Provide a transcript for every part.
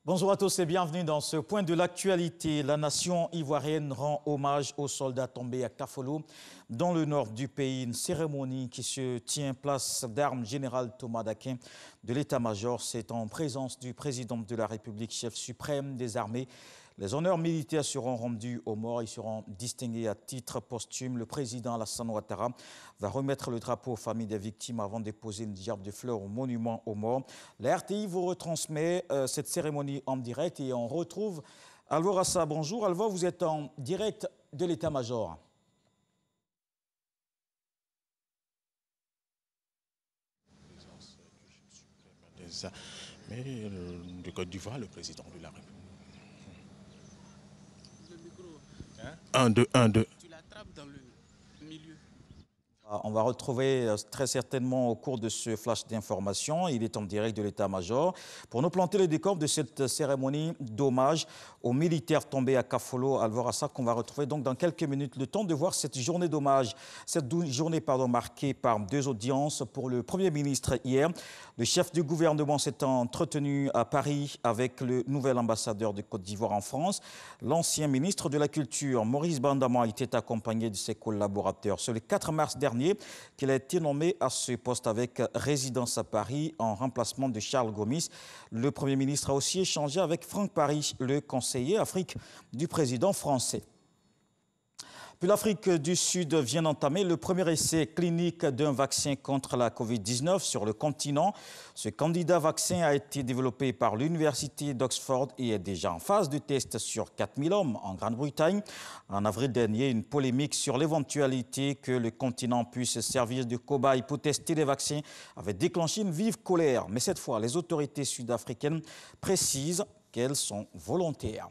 Bonjour à tous et bienvenue dans ce point de l'actualité. La nation ivoirienne rend hommage aux soldats tombés à Kafolo, dans le nord du pays. Une cérémonie qui se tient place d'armes général Thomas Dakin de l'état-major. C'est en présence du président de la République, chef suprême des armées. Les honneurs militaires seront rendus aux morts. Ils seront distingués à titre posthume. Le président Alassane Ouattara va remettre le drapeau aux familles des victimes avant de déposer une gerbe de fleurs au monument aux morts. La RTI vous retransmet cette cérémonie en direct et on retrouve Alvo Rassa. Bonjour Alvo, vous êtes en direct de l'état-major. Mais de Côte d'Ivoire, le président de la République. 1, 2, 1, 2. Tu l'attrapes dans le milieu. On va retrouver très certainement au cours de ce flash d'information. Il est en direct de l'état-major pour nous planter le décor de cette cérémonie d'hommage aux militaires tombés à Kafolo, Alvo Rassa, qu'on va retrouver donc dans quelques minutes. Le temps de voir cette journée d'hommage, cette journée marquée par 2 audiences pour le Premier ministre hier. Le chef du gouvernement s'est entretenu à Paris avec le nouvel ambassadeur de Côte d'Ivoire en France. L'ancien ministre de la Culture, Maurice Bandama, était accompagné de ses collaborateurs. C'est le 4 mars dernier qu'il a été nommé à ce poste avec résidence à Paris en remplacement de Charles Gomis. Le Premier ministre a aussi échangé avec Franck Paris, le conseiller Afrique du président français. Puis l'Afrique du Sud vient d'entamer le premier essai clinique d'un vaccin contre la Covid-19 sur le continent. Ce candidat vaccin a été développé par l'Université d'Oxford et est déjà en phase de test sur 4000 hommes en Grande-Bretagne. En avril dernier, une polémique sur l'éventualité que le continent puisse servir de cobaye pour tester les vaccins avait déclenché une vive colère. Mais cette fois, les autorités sud-africaines précisent qu'elles sont volontaires.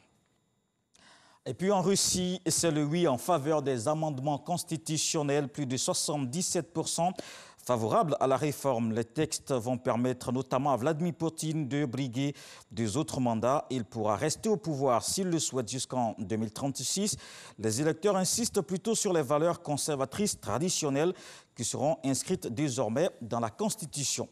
Et puis en Russie, c'est le oui en faveur des amendements constitutionnels, plus de 77% favorables à la réforme. Les textes vont permettre notamment à Vladimir Poutine de briguer 2 autres mandats. Il pourra rester au pouvoir s'il le souhaite jusqu'en 2036. Les électeurs insistent plutôt sur les valeurs conservatrices traditionnelles qui seront inscrites désormais dans la Constitution.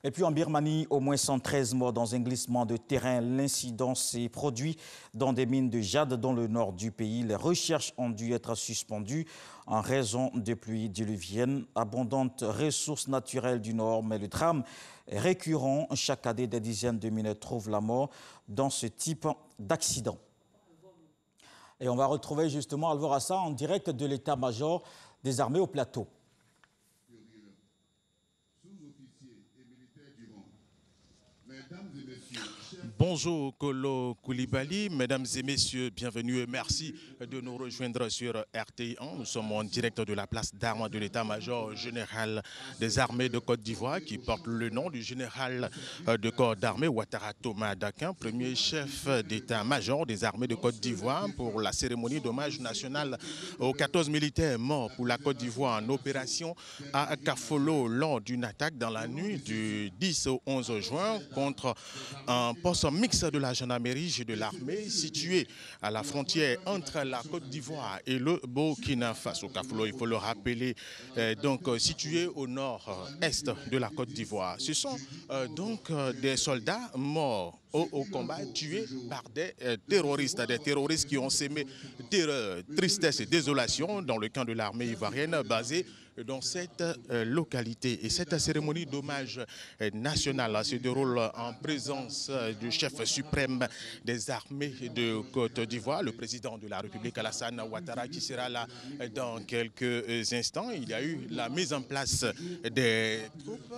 Et puis en Birmanie, au moins 113 morts dans un glissement de terrain. L'incident s'est produit dans des mines de jade dans le nord du pays. Les recherches ont dû être suspendues en raison de pluies diluviennes. Abondantes ressources naturelles du nord, mais le drame est récurrent. Chaque année, des dizaines de mineurs trouvent la mort dans ce type d'accident. Et on va retrouver justement Alvo Rassa en direct de l'état-major des armées au plateau. Bonjour Kolo Koulibaly, mesdames et messieurs, bienvenue et merci de nous rejoindre sur RTI1. Nous sommes en direct de la place d'armes de l'état-major général des armées de Côte d'Ivoire qui porte le nom du général de corps d'armée Ouattara Thomas Dakin, premier chef d'état-major des armées de Côte d'Ivoire pour la cérémonie d'hommage national aux 14 militaires morts pour la Côte d'Ivoire en opération à Kafolo lors d'une attaque dans la nuit du 10 au 11 juin contre un poste mixte de la gendarmerie et de l'armée situé à la frontière entre la Côte d'Ivoire et le Burkina Faso. Kafolo, il faut le rappeler, donc situé au nord-est de la Côte d'Ivoire. Ce sont donc des soldats morts au combat, tués par des terroristes qui ont sémé terreur, tristesse et désolation dans le camp de l'armée ivoirienne basé dans cette localité. Et cette cérémonie d'hommage national se déroule en présence du chef suprême des armées de Côte d'Ivoire, le président de la République Alassane Ouattara, qui sera là dans quelques instants. Il y a eu la mise en place des troupes,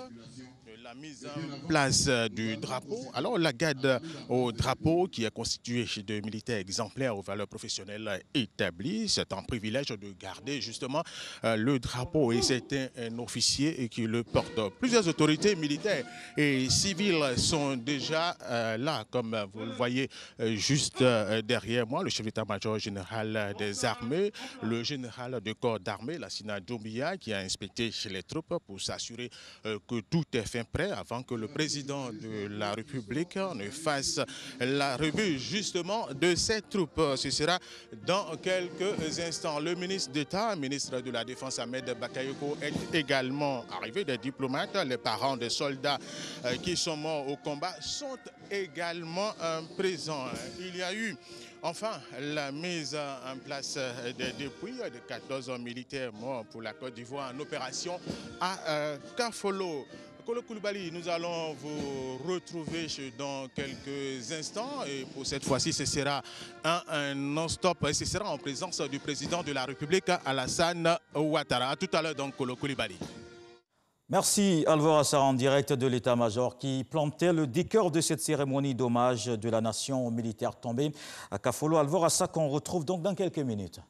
la mise en place du drapeau. Alors la garde au drapeau qui est constituée de militaires exemplaires aux valeurs professionnelles établies. C'est un privilège de garder justement le drapeau et c'est un officier qui le porte. Plusieurs autorités militaires et civiles sont déjà là, comme vous le voyez juste derrière moi. Le chef d'état-major général des armées, le général de corps d'armée, Lassina Doumbia, qui a inspecté les troupes pour s'assurer que tout est fin prêt avant que le président de la République ne fasse la revue justement de ces troupes. Ce sera dans quelques instants. Le ministre d'État, ministre de la Défense Ahmed Bakr Bakayoko est également arrivé, des diplomates. Les parents des soldats qui sont morts au combat sont également présents. Il y a eu enfin la mise en place des dépouilles de 14 militaires morts pour la Côte d'Ivoire en opération à Kafolo. Kolo Coulibaly, nous allons vous retrouver dans quelques instants et pour cette fois-ci, ce sera un non-stop et ce sera en présence du président de la République, Alassane Ouattara. À tout à l'heure, donc, Kolo Coulibaly. Merci Alvaro Assara en direct de l'état-major qui plantait le décor de cette cérémonie d'hommage de la nation aux militaires tombés à Kafolo. Alvaro Assara qu'on retrouve donc dans quelques minutes.